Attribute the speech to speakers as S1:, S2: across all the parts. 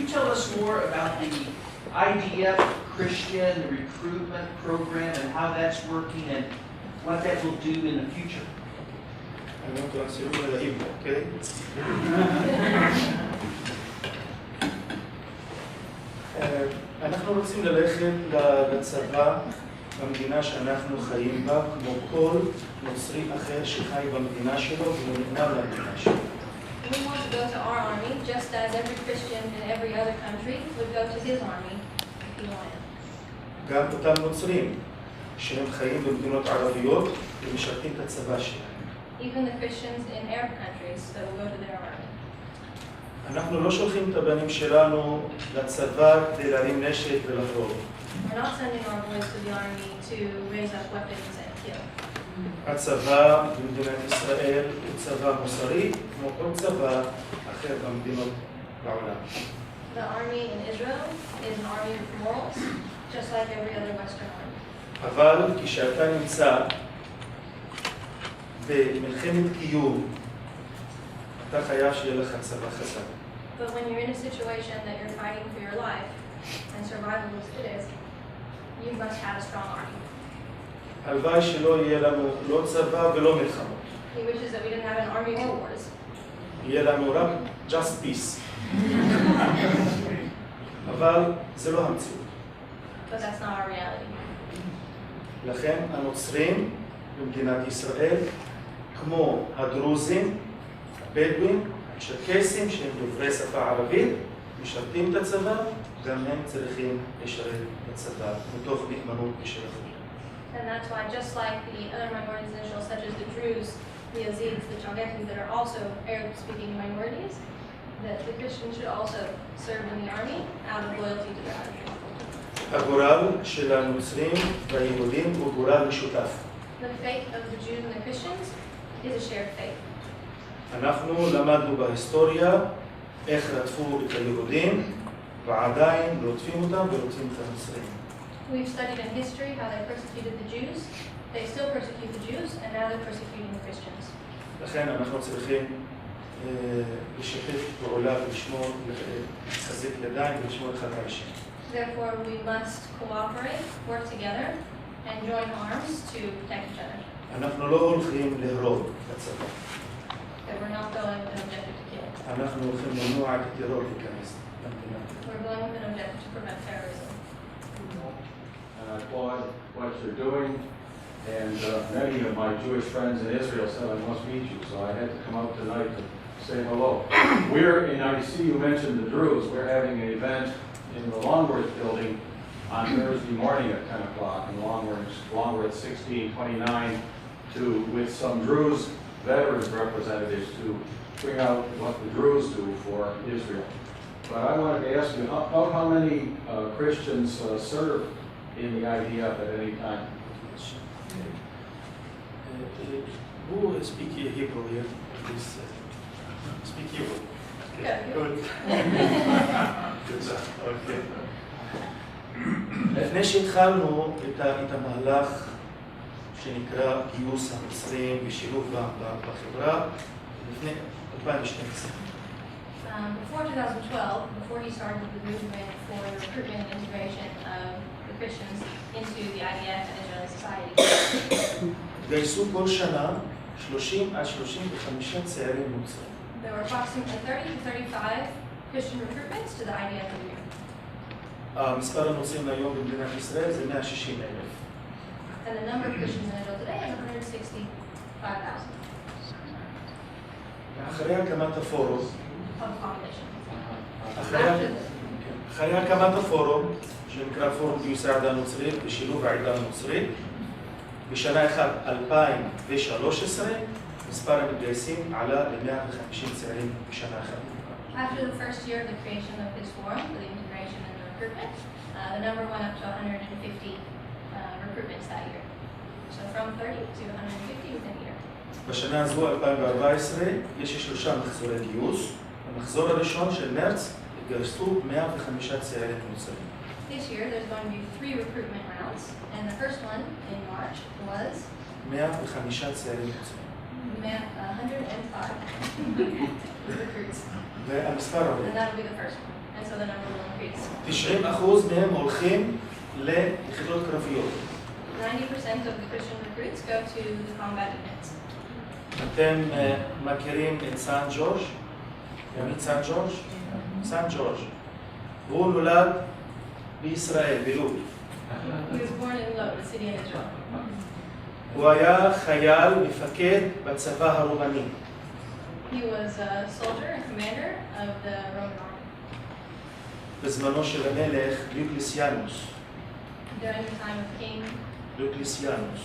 S1: tell us more about the IDF Christian recruitment program and how that's working and what that will do in the future?
S2: I want to answer you with a Hebrew, okay? אנחנו רוצים ללכת לצבא במדינה שאנחנו חיים בה, כמו כל נוצרי אחר שחי במדינה שלו ונאמן למדינה שלו.
S3: We want to go to our army just as every Christian in every other country would go to his army if he wanted.
S2: גם אותם נוצרים שהם חיים במדינות ערביות ומשרתים את הצבא שלהם.
S3: Even the Christians in Arab countries that will go to their army.
S2: אנחנו לא שולחים את הבנים שלנו לצבא כדי להרים נשק ולהרוג.
S3: We're not sending our boys to the army to raise up weapons and kill.
S2: הצבא במדינת ישראל הוא צבא מוסרי כמו כל צבא אחר במדינות בעולם.
S3: The army in Israel is an army of morals, just like every other Western army.
S2: אבל כשאתה נמצא במלחמת קיום, אתה חייב שיהיה לך צבא חזק.
S3: But when you're in a situation that you're fighting for your life, and survival as it is, you must have a strong army.
S2: הלוואי שלא יהיה לנו לא צבא ולא מלחמות.
S3: He wishes that we didn't have an army or wars.
S2: יהיה לנו רק just peace. אבל זה לא המציאות.
S3: But that's not our reality.
S2: לכן הנוצרים במדינת ישראל, כמו הדרוזים, הבדואים, הצ'רקסים שהם דוברי שפה ערבית, משרתים את הצבא, גם הם צריכים לשרת בצבא מתוך נאמנות ושייכות.
S3: And that's why, just like the other minorities in Israel, such as the Druze, the Yazidis, the Chaldeans, that are also Arab-speaking minorities, that the Christians should also serve in the army out of loyalty to their country.
S2: הגורל של הנוצרים והיהודים הוא גורל משותף.
S3: The fate of the Jews and the Christians is a shared fate.
S2: אנחנו למדנו בהיסטוריה איך רדפו את היהודים ועדיין רודפים אותם ורודפים את הנוצרים.
S3: We've studied in history how they persecuted the Jews. They still persecute the Jews, and now they're persecuting the Christians.
S2: לכן אנחנו צריכים לשתף פעולה ולשמור, לחזק ידיים ולשמור אחד על השני.
S3: Therefore, we must cooperate, work together, and join arms to protect each other.
S2: אנחנו לא הולכים להרוג בצבא.
S3: That we're not going with an objective to kill.
S2: אנחנו הולכים למנוע את הטרור להיכנס למדינה.
S3: We're going with an objective to prevent terrorism.
S4: And I applaud what you're doing. And many of my Jewish friends in Israel said I must meet you, so I had to come out tonight to say hello. I see you mentioned the Druze. We're having an event in the Longworth building on Thursday morning at 10 o'clock in Longworth 1629 with some Druze veterans representatives to bring out what the Druze do for Israel. But I wanted to ask you, how many Christians serve in the IDF at any time?
S2: Who speak Hebrew here? Please speak Hebrew.
S3: Okay.
S2: Good. Good. Okay. לפני שהתחלנו את המהלך שנקרא גיוס המצרים ושילוב בחברה, לפני 2012.
S3: Before 2012, before he started the movement for the recruitment and integration of the Christians into the IDF and Israeli society,
S2: גייסו כל שנה 30 עד 35 צעירים נוצרים.
S3: there were approximately 30 to 35 Christian recruitments to the IDF a year.
S2: מספר הנוצרים היום במדינת ישראל זה 160,000.
S3: And the number of Christians in Israel today is 165,000
S2: אחרי הקמת הפורום,
S3: of population.
S2: אחרי הקמת הפורום, שנקרא פורום גיוס העדה הנוצרית ושילוב העדה הנוצרית, בשנה אחת 2013, מספר המתגייסים עלה ל-150 צעירים בשנה אחת.
S3: After the first year of the creation of this forum for the integration and the recruitment, the number went up to 150 recruitments that year. So from 30 to 150 within a year.
S2: בשנה הזו, 2014, יש 3 מחזורי גיוס. במחזור הראשון של מרץ התגייסו 105 צעירים נוצרים.
S3: This year there's going to be 3 recruitment rounds, and the first one in March was
S2: 105 צעירים נוצרים.
S3: 105 recruits.
S2: והמספר
S3: And that'll be the first one. and so the number will increase.
S2: 90% מהם הולכים ליחידות קרביות.
S3: 90% of the Christian recruits go to the combat units.
S2: אתם מכירים את סן ג'ורג'? ימית סן ג'ורג'? סן ג'ורג'. הוא נולד בישראל, בלוב.
S3: He was born in Lod, a city in Israel.
S2: הוא היה חייל מפקד בצבא הרומני.
S3: He was a soldier and commander of the Roman army
S2: בזמנו של המלך דיוקלסיאנוס.
S3: during the time of King.
S2: דיוקלסיאנוס.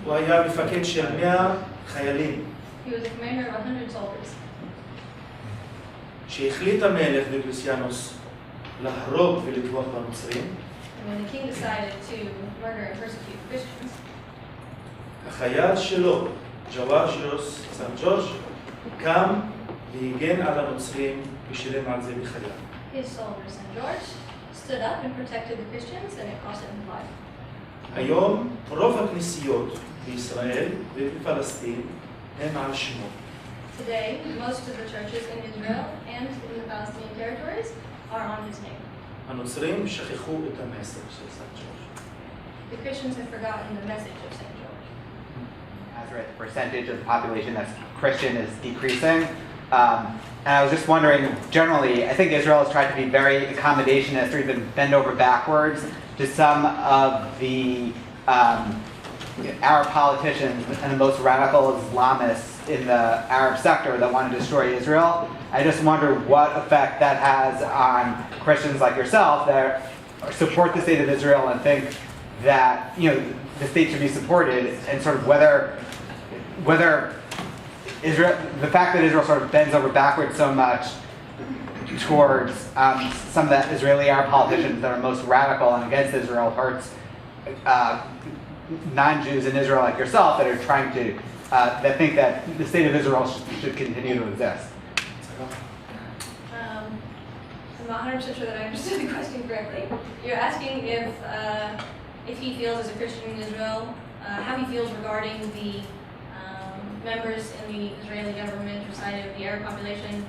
S2: הוא היה מפקד של 100 חיילים.
S3: He was a commander of 100 soldiers.
S2: כשהחליט המלך דיוקלסיאנוס להרוג ולטבוח בנוצרים,
S3: And when the king decided to murder and persecute Christians,
S2: החייל שלו, ג'ווארג'יוס סן ג'ורג', קם והגן על הנוצרים ושילם על זה בחייו.
S3: his soldier, St. George, stood up and protected the Christians, and it cost him his life.
S2: היום רוב הכנסיות בישראל ובפלסטין הם על שמו.
S3: Today, most of the churches in Israel and in the Palestinian territories are on his name.
S2: הנוצרים שכחו את המסר של סן ג'ורג'.
S3: The Christians have forgotten the message of St. George.
S5: Nazareth, the percentage of the population that's Christian is decreasing. And I was just wondering, generally, I think Israel has tried to be very accommodationist or even bend over backwards to some of the Arab politicians and the most radical Islamists in the Arab sector that want to destroy Israel. I just wonder what effect that has on Christians like yourself that support the state of Israel and think that, you know, the state should be supported, and sort of whether Israel, the fact that Israel sort of bends over backwards so much towards some of the Israeli Arab politicians that are most radical and against Israel hurts non-Jews in Israel like yourself that are trying to, that think that the state of Israel should continue to exist.
S3: I'm not 100% sure that I understood the question correctly. You're asking if he feels as a Christian in Israel, how he feels regarding the members in the Israeli government or side of the Arab population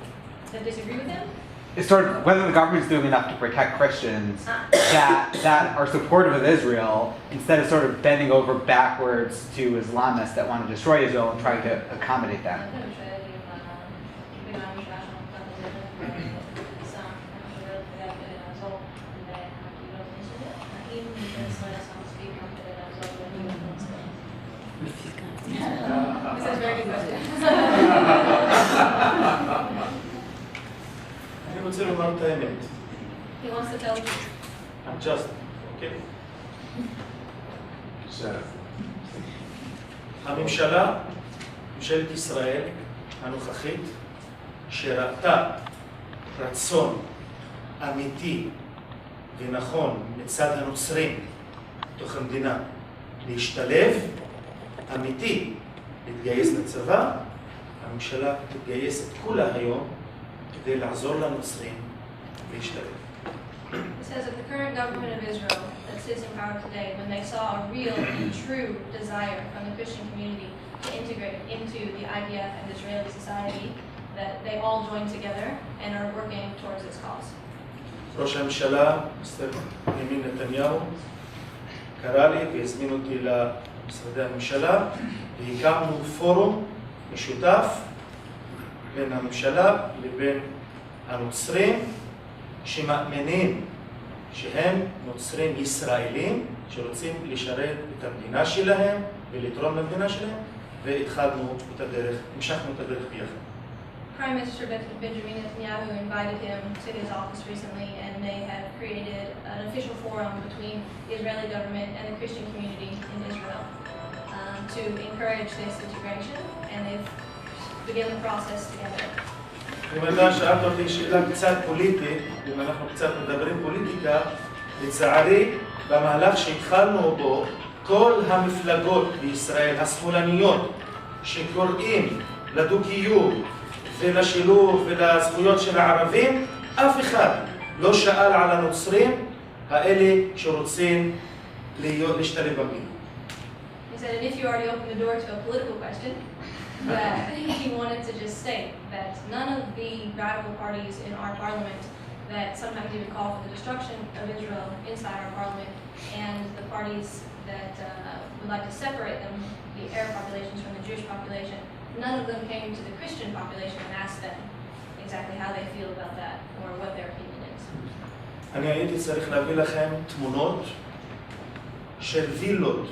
S3: that disagree with him?
S5: It's sort of whether the government's doing enough to protect Christians that are supportive of Israel instead of sort of bending over backwards to Islamists that want to destroy Israel and trying to accommodate them.
S3: This is a very good question.
S2: אני רוצה לומר את האמת.
S3: He wants to tell the truth.
S2: I'm just, okay? הממשלה, ממשלת ישראל הנוכחית, שראתה רצון אמיתי ונכון מצד הנוצרים בתוך המדינה להשתלב, אמיתי, להתגייס לצבא, הממשלה תתגייס את כולה היום כדי לעזור לנוצרים להשתלב.
S3: It says that the current government of Israel that sits in power today, when they saw a real and true desire from the Christian community to integrate into the IDF and Israeli society, that they all joined together and are working towards this cause.
S2: ראש הממשלה, מיסטר בנימין נתניהו, קרא לי והזמין אותי למשרדי הממשלה, והקמנו פורום משותף בין הממשלה לבין הנוצרים שמאמינים שהם נוצרים ישראלים שרוצים לשרת את המדינה שלהם ולתרום למדינה שלהם, והתחלנו את הדרך, המשכנו את הדרך ביחד.
S3: Prime Minister Benjamin Netanyahu invited him to his office recently, and they have created an official forum between the Israeli government and the Christian community in Israel to encourage this integration, and they've begun the process together.
S2: אם אתה שאלת אותי שאלה קצת פוליטית, אם אנחנו קצת מדברים פוליטיקה, לצערי, במהלך שהתחלנו בו, כל המפלגות בישראל, השמאלניות, שקוראים לדו-קיום ולשילוב ולזכויות של הערבים, אף אחד לא שאל על הנוצרים האלה שרוצים להשתלב במדינה.
S3: He said, and if you already opened the door to a political question, that he wanted to just state that none of the radical parties in our parliament that sometimes even call for the destruction of Israel inside our parliament, and the parties that would like to separate them, the Arab populations from the Jewish population, none of them came to the Christian population and asked them exactly how they feel about that or what their opinion is.
S2: אני הייתי צריך להביא לכם תמונות של וילות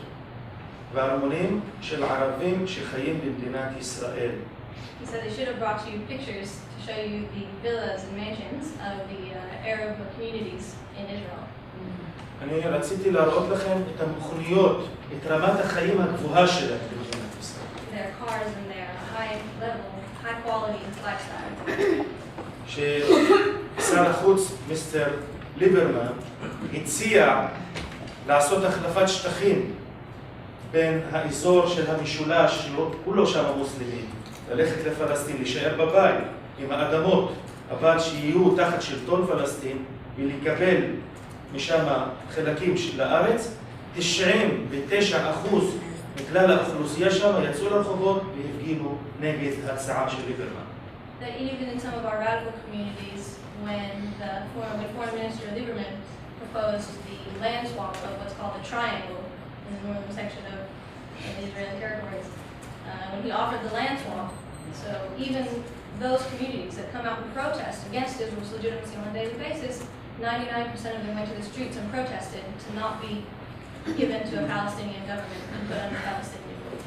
S2: וארמונים של ערבים שחיים במדינת ישראל.
S3: He said they should have brought you pictures to show you the villas and mansions of the Arab communities in Israel.
S2: אני רציתי להראות לכם את המכוניות, את רמת החיים הגבוהה שלהם במדינת ישראל.
S3: Their cars and their high level, high quality lifestyle.
S2: ששר החוץ מיסטר ליברמן הציע לעשות החלפת שטחים בין האזור של המשולש, כולו שם המוסלמים, ללכת לפלסטין, להישאר בבית עם האדמות, אבל שיהיו תחת שלטון פלסטין ולקבל משם חלקים של הארץ. 99% מכלל האוכלוסייה שם יצאו לרחובות והפגינו נגד ההצעה של ליברמן.
S3: That even in some of our radical communities, when Foreign Minister Lieberman proposed the land swap of what's called the triangle in the northern section of the Israeli territories, when he offered the land swap, so even those communities that come out and protest against Israel's legitimacy on a daily basis, 99% of them went to the streets and protested to not be given to a Palestinian government and put under Palestinian rule.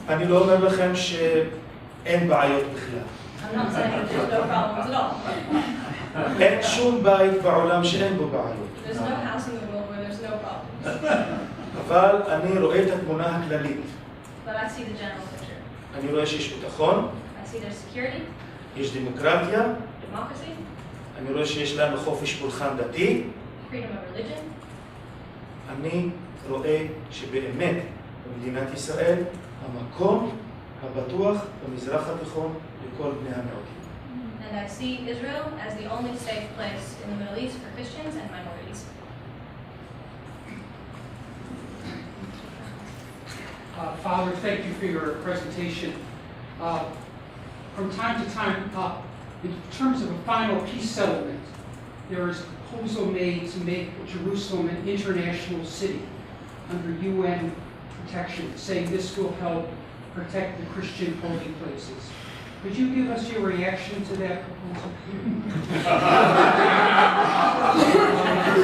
S2: אני לא אומר לכם שאין בעיות בכלל.
S3: I'm not saying that there's no problems at all.
S2: אין שום בית בעולם שאין בו בעיות.
S3: There's no house in the world where there's no problems.
S2: אבל אני רואה את התמונה הכללית.
S3: But I see the general picture.
S2: אני רואה שיש ביטחון,
S3: I see there's security,
S2: יש דמוקרטיה,
S3: democracy,
S2: אני רואה שיש לנו חופש פולחן דתי.
S3: freedom of religion.
S2: אני רואה שבאמת במדינת ישראל המקום הבטוח במזרח התיכון לכל בני המיעוטים.
S3: And I see Israel as the only safe place in the Middle East for Christians and minorities.
S6: Father, thank you for your presentation. From time to time, in terms of a final peace settlement, there is a proposal made to make Jerusalem an international city under UN protection, saying this will help protect the Christian holy places. Could you give us your reaction to that proposal?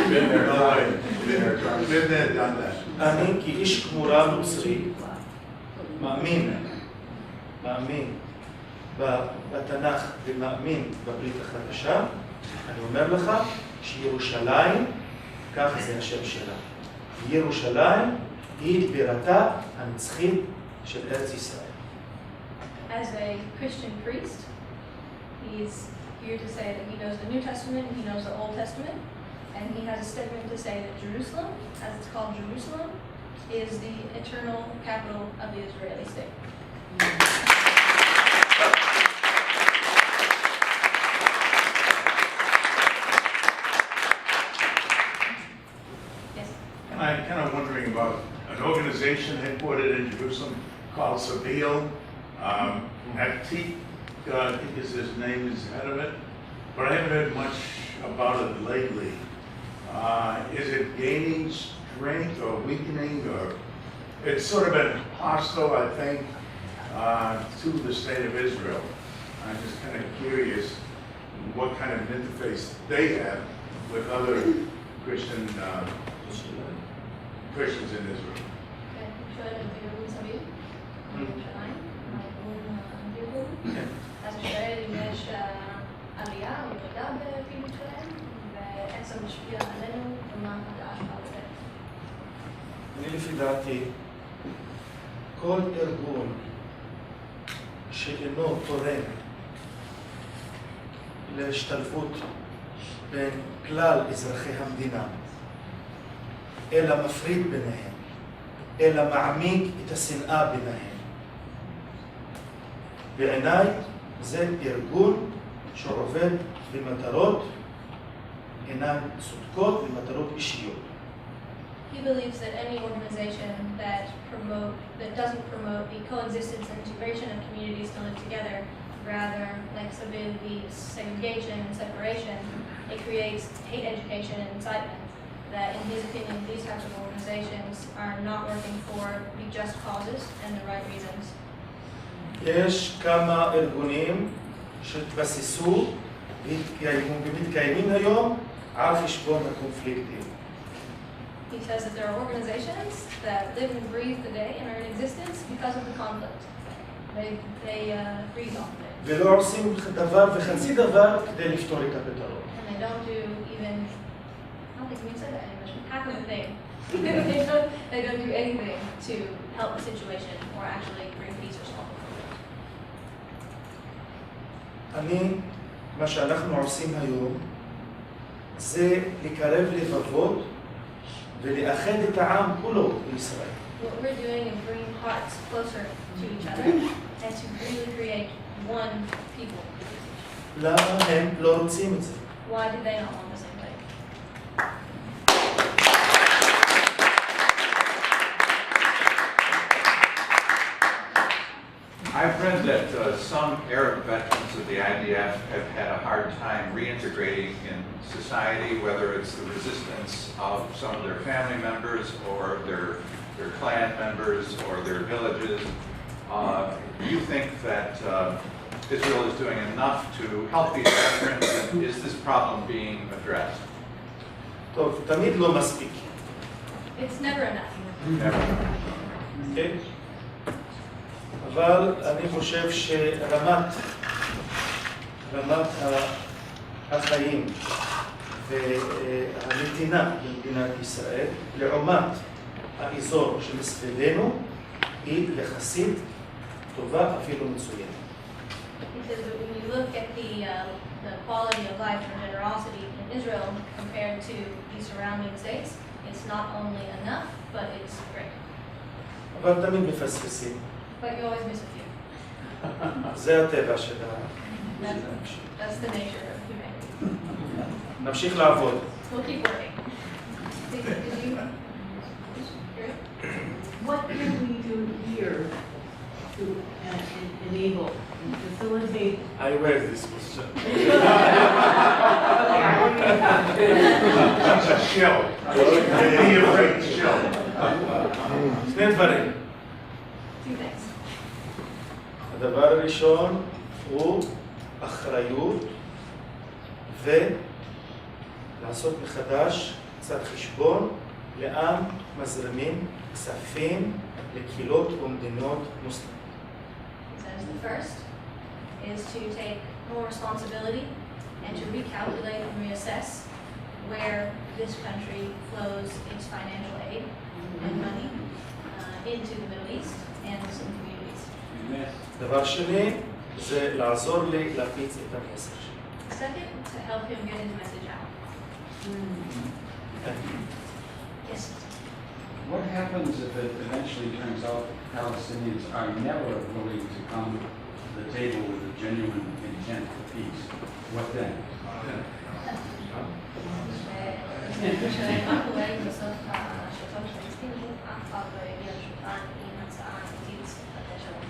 S7: Been there, no way. Been there, done that.
S2: אני כאיש כמורה נוצרי מאמין בתנ"ך ומאמין בברית החדשה. אני אומר לך שירושלים, כך זה השם שלה. ירושלים היא בירתה הנצחית של ארץ ישראל.
S3: As a Christian priest, he's here to say that he knows the New Testament, he knows the Old Testament, and he has a statement to say that Jerusalem, as it's called Jerusalem, is the eternal capital of the Israeli state. Yes.
S7: I'm kind of wondering about an organization headquartered in Jerusalem called Saville. Atik, I think is his name, is head of it, but I haven't heard much about it lately. Is it gaining strength or weakening, or it's sort of been hostile, I think, to the state of Israel. I'm just kind of curious what kind of interface they have with other Christians in Israel.
S3: אז השואל אם יש עלייה או ירידה בפעילות שלהם, ואיך זה משפיע עלינו ומה ההשפעה לזה.
S2: אני לפי דעתי, כל ארגון שאינו תורם להשתלבות בין כלל אזרחי המדינה, אלא מפריד ביניהם, אלא מעמיק את השנאה ביניהם. בעיניי זה ארגון שעובד במטרות אינן צודקות, במטרות אישיות.
S3: He believes that any organization that doesn't promote the coexistence and integration of communities to live together, rather like the segregation and separation, it creates hate education and incitement. That in his opinion, these types of organizations are not working for the just causes and the right reasons.
S2: יש כמה ארגונים שהתבססו ומתקיימים היום על חשבון הקונפליקטים.
S3: He says that there are organizations that live and breathe the day and are in existence because of the conflict. They breathe off of it.
S2: ולא עושים דבר וחצי דבר כדי לפתור את הפתרון.
S3: And they don't do even, I don't think we said that in English, half of the thing. they don't do anything to help the situation or actually bring peace or solve the conflict.
S2: מה שאנחנו עושים היום זה לקרב לבבות ולאחד את העם כולו בישראל.
S3: What we're doing is bringing hearts closer to each other and to really create one people.
S2: למה הם לא רוצים את זה?
S3: Why do they not want the same thing?
S8: I've read that some Arab veterans of the IDF have had a hard time reintegrating in society, whether it's the resistance of some of their family members or their clan members or their villages. Do you think that Israel is doing enough to help these veterans? And is this problem being addressed?
S2: טוב, תמיד לא מספיק.
S3: It's never enough.
S8: Never.
S2: אוקיי? אבל אני חושב שרמת החיים והנתינה במדינת ישראל לעומת האזור שמסביבנו היא יחסית טובה, אפילו מצוינת.
S3: Because when you look at the quality of life and generosity in Israel compared to the surrounding states, it's not only enough, but it's great.
S2: אבל תמיד מפספסים.
S3: But you always miss a few.
S2: זה הטבע של
S3: That's the nature of humanity.
S2: נמשיך לעבוד.
S3: We'll keep working. Did you?
S9: What can we do here to enable and facilitate?
S2: I wear this question.
S7: That's a shell. Be afraid to shell.
S2: שני דברים.
S3: Two things.
S2: הדבר הראשון הוא אחריות ולעשות מחדש קצת חשבון לאן מזרימים כספים לקהילות ומדינות מוסלמיות.
S3: He says the first is to take more responsibility and to recalculate and reassess where this country flows its financial aid and money into the Middle East and Muslim communities.
S2: דבר שני זה לעזור לי להפיץ את המסר שלי.
S3: Second, to help him get his message out. Yes.
S10: What happens if it eventually turns out that Palestinians are never willing to come to the table with a genuine intent for peace? What then?
S3: שואל מה קורה אם בסוף השלטון הפלסטיני אף פעם לא יגיע לשולחן עם הצעה אמיתית לתת שלום.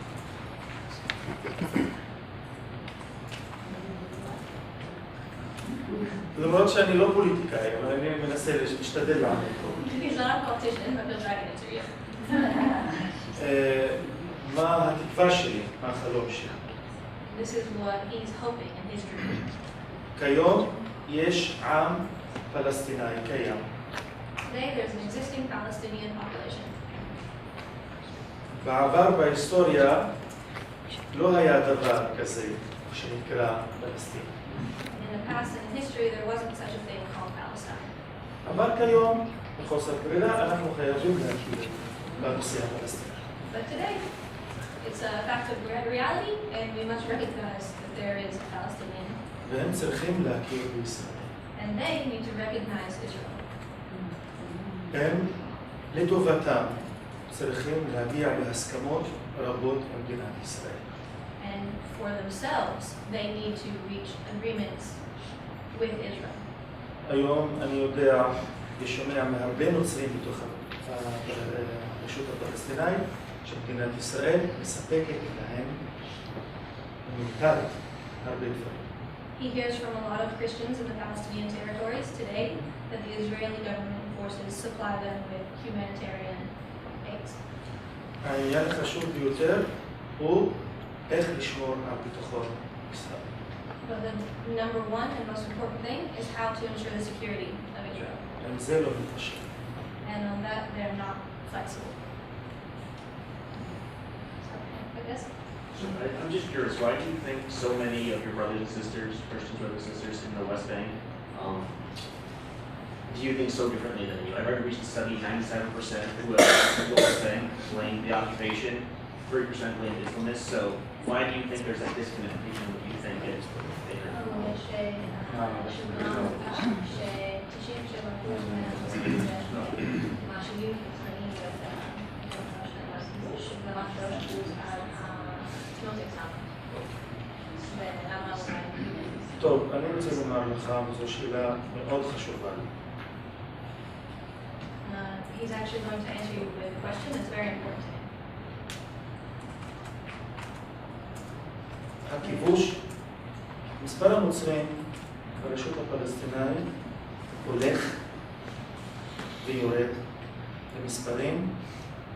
S2: למרות שאני לא פוליטיקאי, אבל אני מנסה להשתדל לענות פה.
S3: He's not a politician, but he'll try to answer you.
S2: מה התקווה שלי, מה החלום שלי?
S3: This is what he's hoping in his dream.
S2: כיום יש עם פלסטיני קיים.
S3: Today there's an existing Palestinian population.
S2: בעבר בהיסטוריה לא היה דבר כזה שנקרא פלסטין.
S3: In the past in history there wasn't such a thing called Palestine.
S2: אבל כיום, בחוסר ברירה, אנחנו חייבים להכיר בנושא הפלסטיני.
S3: But today it's a fact of reality and we must recognize that there is a Palestinian
S2: והם צריכים להכיר בישראל.
S3: and they need to recognize Israel.
S2: הם לטובתם צריכים להגיע להסכמות רבות במדינת ישראל.
S3: And for themselves, they need to reach agreements with Israel.
S2: היום אני יודע ושומע מהרבה נוצרים בתוך הרשות הפלסטינאית, שמדינת ישראל מספקת להם הומניטרית הרבה דברים.
S3: He hears from a lot of Christians in the Palestinian territories today that the Israeli government forces supply them with humanitarian aid.
S2: העניין החשוב ביותר הוא איך לשמור על ביטחון ישראל.
S3: But the number one and most important thing is how to ensure the security of Israel.
S2: עם זה לא מתפשר.
S3: And on that, they're not flexible. I guess.
S11: So I'm just curious, why do you think so many of your brothers and sisters, Christian brothers and sisters in the West Bank, do you think so differently than you? I read a recent study, 97% who have in the West Bank blame the occupation, 3% blame Islamists. So why do you think there's that disconnect between what you think is bigger?
S2: טוב, אני רוצה לומר לך, וזו שאלה מאוד חשובה לי.
S3: He's actually going to answer you with a question that's very important to him.
S2: הכיבוש, מספר הנוצרים ברשות הפלסטינאית הולך ויורד למספרים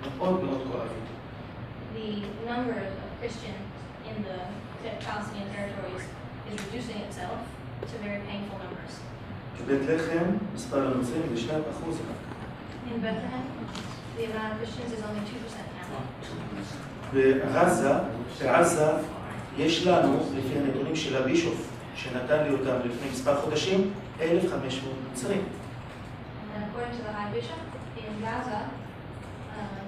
S2: מאוד מאוד כואבים.
S3: The number of Christians in the Palestinian territories is reducing itself to very painful numbers.
S2: בבית לחם, מספר הנוצרים זה 2% רק.
S3: In Bethlehem, the amount of Christians is only 2% now.
S2: בעזה יש לנו, לפי הנתונים של הבישוף, שנתן לי אותם לפני מספר חודשים, 1,500 נוצרים.
S3: And according to the High Bishop, in Gaza,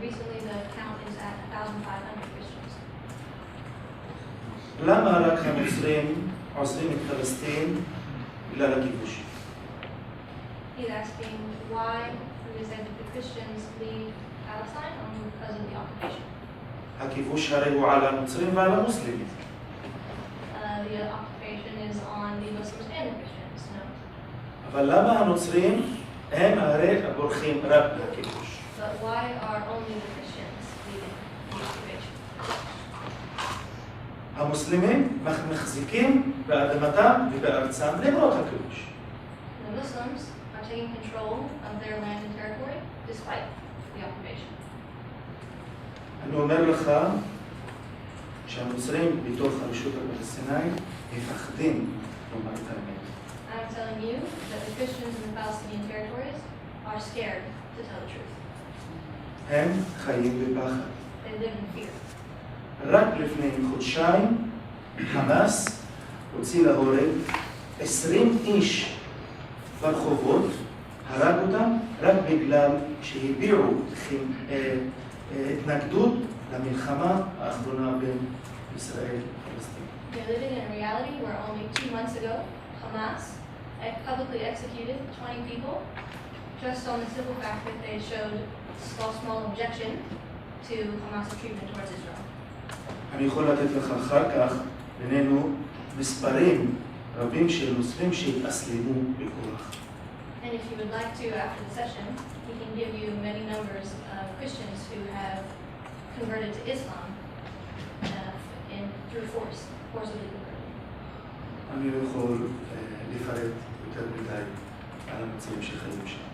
S3: recently the count is at 1,500 Christians.
S2: למה רק הנוצרים עוזבים את פלסטין בגלל הכיבוש?
S3: He's asking why we said that the Christians leave Palestine only because of the occupation.
S2: הכיבוש הרי הוא על הנוצרים ועל המוסלמים.
S3: The occupation is on the Muslims and the Christians, no?
S2: אבל למה הנוצרים הם הרי בורחים רק מהכיבוש?
S3: But why are only the Christians leaving the occupation?
S2: המוסלמים מחזיקים באדמתם ובארצם למרות הכיבוש.
S3: The Muslims are taking control of their land and territory despite the occupation.
S2: אני אומר לך שהנוצרים בתוך הרשות הפלסטינאית מפחדים לומר את האמת.
S3: I'm telling you that the Christians in the Palestinian territories are scared to tell the truth.
S2: הם חיים בפחד.
S3: They live in fear.
S2: רק לפני חודשיים חמאס הוציא להורג 20 איש ברחובות, הרג אותם רק בגלל שהביעו התנגדות למלחמה האחרונה בין ישראל לפלסטין.
S3: They're living in a reality where only 2 months ago, Hamas publicly executed 20 people just on the simple fact that they showed small objection to Hamas' treatment towards Israel.
S2: אני יכול לתת לך אחר כך בינינו מספרים רבים של נוצרים שהתאסלמו בכוח.
S3: And if you would like to, after the session, he can give you many numbers of Christians who have converted to Islam through forcibly converted.
S2: אני לא יכול לפרט יותר מדי על המצבים שחיים שם.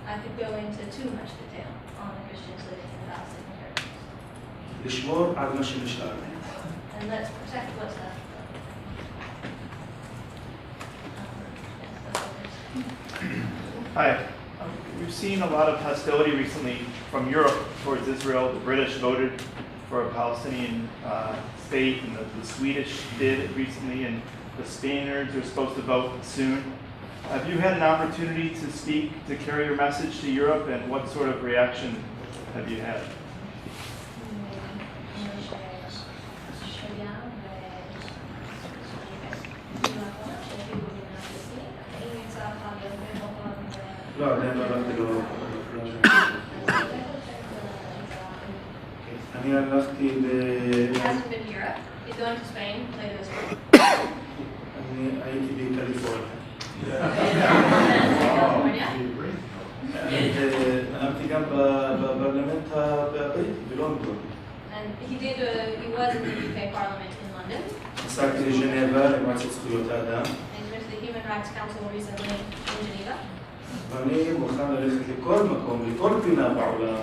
S3: I could go into too much detail on the Christians living in the Palestinian territories.
S2: לשמור על מה שנשאר להם.
S3: And let's protect what's left.
S12: Hi. We've seen a lot of hostility recently from Europe towards Israel. The British voted for a Palestinian state, and the Swedish did recently, and the Spaniards are supposed to vote soon. Have you had an opportunity to speak, to carry your message to Europe, and what sort of reaction have you had?
S2: לא, עדיין לא הלכתי לו. אני הלכתי
S3: He hasn't been to Europe. He's going to Spain later this week.
S2: אני הייתי בקליפורניה.
S3: California.
S2: נאמתי גם בפרלמנט הבריטי בלונדון.
S3: And he was in the UK Parliament in London.
S2: עסקתי בז'נבה למועצת זכויות האדם.
S3: And he went to the Human Rights Council recently in Geneva.
S2: ואני מוכן ללכת לכל מקום, לכל פינה בעולם,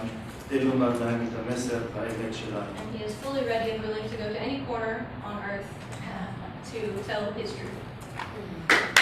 S2: כדי לומר להם את המסר והאמת שלנו.
S3: And he is fully ready and willing to go to any corner on earth to tell his truth.